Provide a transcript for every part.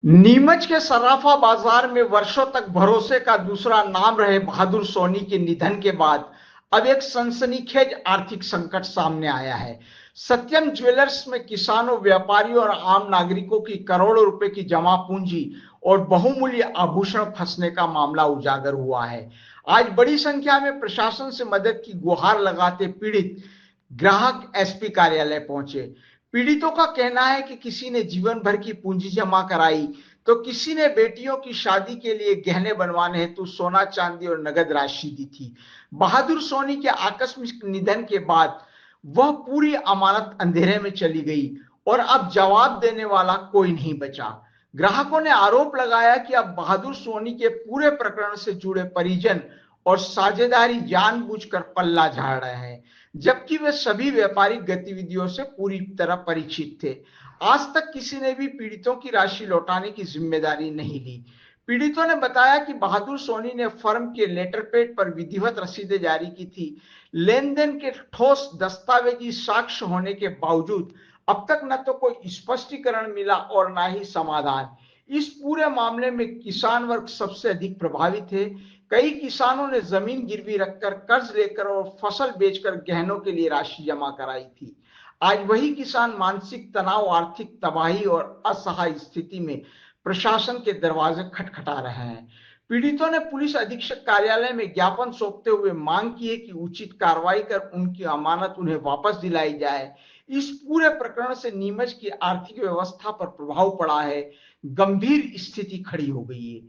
नीमच के सराफा बाजार में वर्षों तक भरोसे का दूसरा नाम रहे बहादुर सोनी के निधन के बाद अब एक सनसनीखेज आर्थिक संकट सामने आया है। सत्यम ज्वेलर्स में किसानों, व्यापारियों और आम नागरिकों की करोड़ों रुपए की जमा पूंजी और बहुमूल्य आभूषण फंसने का मामला उजागर हुआ है। आज बड़ी संख्या में प्रशासन से मदद की गुहार लगाते पीड़ित ग्राहक एसपी कार्यालय पहुंचे। पीड़ितों का कहना है कि किसी ने जीवन भर की पूंजी जमा कराई, तो किसी ने बेटियों की शादी के लिए गहने बनवाने हेतु सोना, चांदी और नगद राशि दी थी। बहादुर सोनी के आकस्मिक निधन के बाद वह पूरी अमानत अंधेरे में चली गई और अब जवाब देने वाला कोई नहीं बचा। ग्राहकों ने आरोप लगाया कि अब बहादुर सोनी के पूरे प्रकरण से जुड़े परिजन और साझेदारी जानबूझकर पल्ला झाड़ रहे हैं, जबकि वे सभी व्यापारिक गतिविधियों से पूरी तरह परिचित थे। आज तक किसी ने भी पीड़ितों की राशि लौटाने की जिम्मेदारी नहीं ली। पीड़ितों ने बताया कि बहादुर सोनी ने फर्म के लेटर पेड पर विधिवत रसीदें जारी की थी। लेन देन के ठोस दस्तावेजी साक्ष्य होने के बावजूद अब तक न तो कोई स्पष्टीकरण मिला और न ही समाधान। इस पूरे मामले में किसान वर्ग सबसे अधिक प्रभावित है। कई किसानों ने जमीन गिरवी रखकर, कर्ज लेकर और फसल बेचकर गहनों के लिए राशि जमा कराई थी। आज वही किसान मानसिक तनाव, आर्थिक तबाही और असहाय स्थिति में प्रशासन के दरवाजे खटखटा रहे हैं। पीड़ितों ने पुलिस अधीक्षक कार्यालय में ज्ञापन सौंपते हुए मांग की है कि उचित कार्रवाई कर उनकी अमानत उन्हें वापस दिलाई जाए। इस पूरे प्रकरण से नीमच की आर्थिक व्यवस्था पर प्रभाव पड़ा है, गंभीर स्थिति खड़ी हो गई है।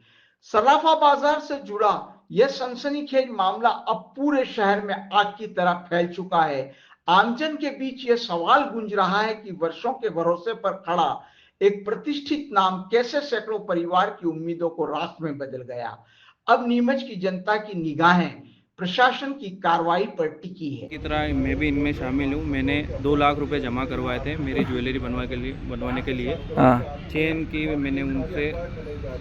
सराफा बाजार से जुड़ा यह सनसनीखेज मामला अब पूरे शहर में आग की तरह फैल चुका है। आमजन के बीच यह सवाल गूंज रहा है कि वर्षों के भरोसे पर खड़ा एक प्रतिष्ठित नाम कैसे सैकड़ों परिवार की उम्मीदों को राख में बदल गया। अब नीमच की जनता की निगाहें प्रशासन की कार्रवाई पर टिकी है। की तरह मैं भी इनमें शामिल हूँ। मैंने 2 लाख रुपए जमा करवाए थे मेरी ज्वेलरी बनवाने के लिए। चेन की मैंने उनसे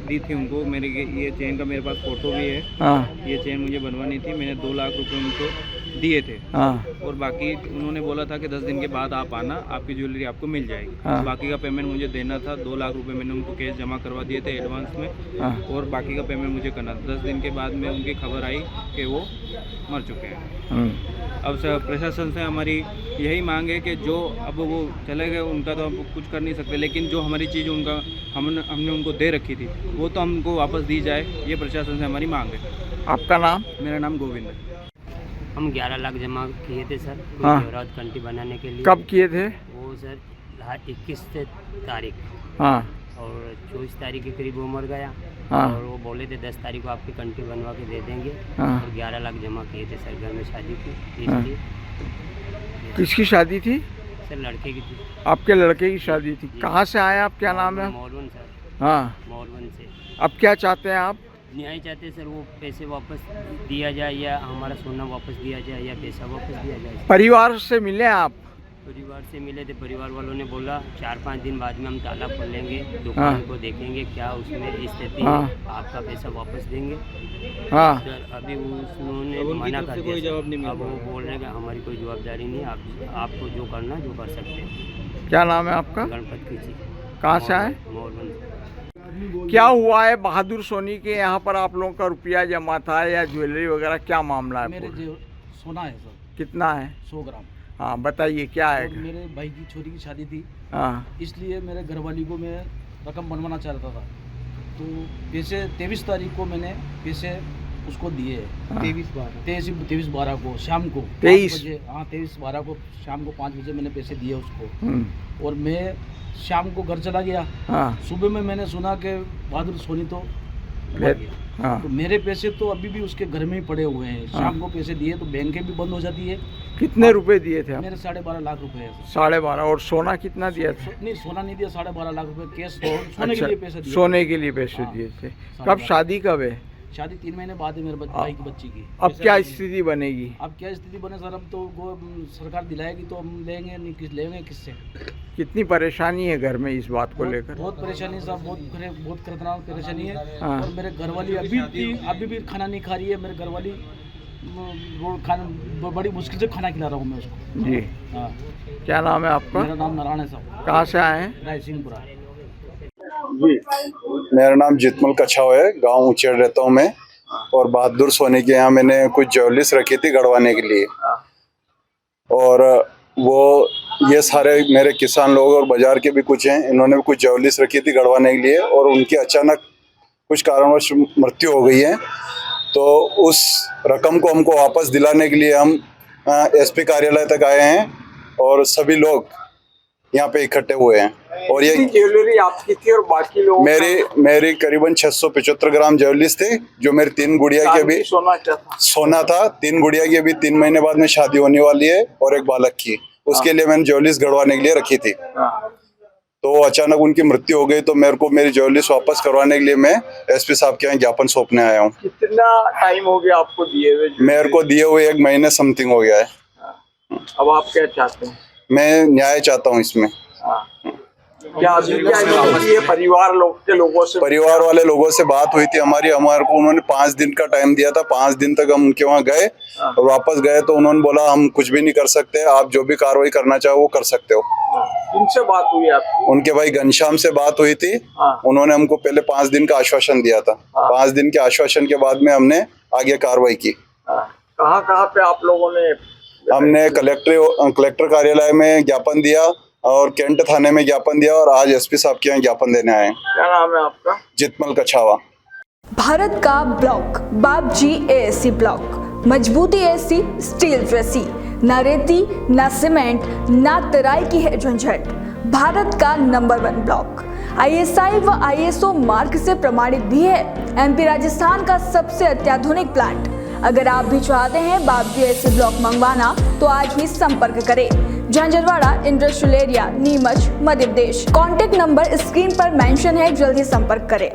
दी थी उनको। मेरी ये चेन का मेरे पास फोटो भी है। ये चेन मुझे बनवानी थी। मैंने 2 लाख रुपए उनको दिए थे और बाकी उन्होंने बोला था कि 10 दिन के बाद आप आना, आपकी ज्वेलरी आपको मिल जाएगी। बाकी का पेमेंट मुझे देना था। 2 लाख रुपए मैंने उनको कैश जमा करवा दिए थे एडवांस में और बाकी का पेमेंट मुझे करना था। 10 दिन के बाद में उनकी खबर आई कि वो मर चुके हैं। अब प्रशासन से हमारी यही मांग है कि जो अब वो चले गए उनका तो हम कुछ कर नहीं सकते, लेकिन जो हमारी चीज़ उनका हमने उनको दे रखी थी वो तो हमको वापस दी जाए, ये प्रशासन से हमारी मांग है। आपका नाम? मेरा नाम गोविंद है। हम 11 लाख जमा किए थे सर, जेवरात कंठी बनाने के लिए। कब किए थे? वो सर 21 तारीख और 24 तारीख के करीब वो मर गया। और वो बोले थे 10 तारीख को आपकी कंठी बनवा के दे देंगे। और 11 लाख जमा किए थे सर, घर में शादी थी इसलिए। किसकी शादी थी? सर लड़के की थी। आपके लड़के की शादी थी। कहाँ से आए आप? क्या नाम है? मोरवन सर। मोरवन से। अब क्या चाहते हैं आप? न्याय चाहते सर, वो पैसे वापस दिया जाए या हमारा सोना वापस दिया जाए या पैसा वापस दिया जाए। परिवार से मिले आप? परिवार से मिले थे। परिवार वालों ने बोला 4-5 दिन बाद में हम ताला खोलेंगे, दुकान को देखेंगे क्या उसमें स्थिति है, आपका पैसा वापस देंगे। सर अभी उन्होंने मना कर दिया। अब वो बोल रहे हैं कि हमारी कोई जवाबदारी नहीं, आपको जो करना जो कर सकते हैं। क्या नाम है आपका? गणपत की। कहाँ से आए? मोरवन। क्या हुआ है बहादुर सोनी के यहाँ पर? आप लोगों का रुपया जमा था या ज्वेलरी वगैरह, क्या मामला है? मेरे सोना है सर। कितना है? 100 ग्राम। हाँ बताइए क्या है? मेरे भाई की छोरी की शादी थी, इसलिए मेरे घरवाली को मैं रकम बनवाना चाहता था। तो पैसे 23 तारीख को मैंने पैसे उसको दिए। 23/12 को शाम को 23/12 को शाम को 5 बजे मैंने पैसे दिए उसको। और मैं शाम को घर चला गया। सुबह में मैंने सुना कि बहादुर सोनी तो मर गया। तो मेरे पैसे तो अभी भी उसके घर में ही पड़े हुए हैं। शाम को पैसे दिए तो बैंकें भी बंद हो जाती है। कितने रुपए दिए थे आप? मेरे 12.5 लाख रुपए है। 12.5। और सोना कितना दिया था? नहीं, सोना नहीं दिया। 12.5 लाख रुपए कैश सोने के लिए पैसे दिए। सोने के लिए पैसे दिए थे। कब शादी कब है? शादी 3 महीने बाद है मेरे भाई की बच्ची की। अब क्या स्थिति बनेगी? अब क्या स्थिति बने सर? अब तो वो सरकार दिलाएगी तो हम लेंगे, नहीं लेंगे किससे? कितनी परेशानी है घर में इस बात को लेकर? बहुत परेशानी साहब, बहुत खतरनाक परेशानी है। और मेरे घरवाली अभी भी खाना नहीं खा रही है। मेरे घरवाली खाना बड़ी मुश्किल से खाना खिला रहा हूँ मैं उसको। जी क्या नाम है आपका? मेरा नाम नारायण है साहब। कहाँ से आए हैं? रायसिंहपुरा। जी, मेरा नाम जितमल कछाव है, गांव ऊंचेड़ रहता हूँ मैं। और बहादुर सोनी के यहाँ मैंने कुछ ज्वेलरीज रखी थी गड़वाने के लिए। और वो ये सारे मेरे किसान लोग और बाजार के भी कुछ हैं, इन्होंने भी कुछ ज्वेलरीज रखी थी गड़वाने के लिए और उनकी अचानक कुछ कारणवश मृत्यु हो गई है। तो उस रकम को हमको वापस दिलाने के लिए हम एसपी कार्यालय तक आए हैं और सभी लोग यहाँ पे इकट्ठे हुए हैं। और ये ज्वेलरी आपकी थी और बाकी लोग मेरी करीबन 675 ग्राम ज्वेलरीज थी, जो मेरी 3 गुड़िया के भी सोना था। 3 गुड़िया की अभी 3 महीने बाद में शादी होने वाली है और एक बालक की, उसके लिए मैंने ज्वेलरीज गड़वाने के लिए रखी थी। तो अचानक उनकी मृत्यु हो गई, तो मेरे को मेरी ज्वेलरीज वापस करवाने के लिए मैं एसपी साहब के यहाँ ज्ञापन सौंपने आया हूँ। कितना टाइम हो गया आपको दिए हुए? मेरे को दिए हुए 1 महीने समथिंग हो गया है। अब आप क्या चाहते हैं? मैं न्याय चाहता हूँ इसमें। क्या परिवार वाले लोगों से बात हुई थी हमारे को उन्होंने 5 दिन का टाइम दिया था। 5 दिन तक हम उनके वहाँ गए और वापस गए तो उन्होंने बोला हम कुछ भी नहीं कर सकते, आप जो भी कार्रवाई करना चाहो वो कर सकते हो। किनसे बात हुई आपकी? उनके भाई घनश्याम से बात हुई थी। उन्होंने हमको पहले 5 दिन का आश्वासन दिया था। 5 दिन के आश्वासन के बाद में हमने आगे कार्रवाई की। कहाँ पे आप लोगों ने? हमने कलेक्टर कार्यालय में ज्ञापन दिया और कैंट थाने में ज्ञापन दिया और आज एसपी साहब के यहाँ ज्ञापन देने आए। क्या नाम है आपका? जितमल कछावा। भारत का ब्लॉक बाबजी एएससी ब्लॉक, मजबूती ऐसी स्टील जैसी, न रेती न सीमेंट न तराई की है झंझट। भारत का नंबर 1 ब्लॉक ISI व ISO मार्क से प्रमाणित भी है। MP राजस्थान का सबसे अत्याधुनिक प्लांट। अगर आप भी चाहते हैं बाबजी एएससी ब्लॉक मंगवाना तो आज ही संपर्क करें। Jhanjharwada industrial area, Neemuch, Madhya Pradesh. Contact number screen पर मेंशन है, जल्दी संपर्क करें।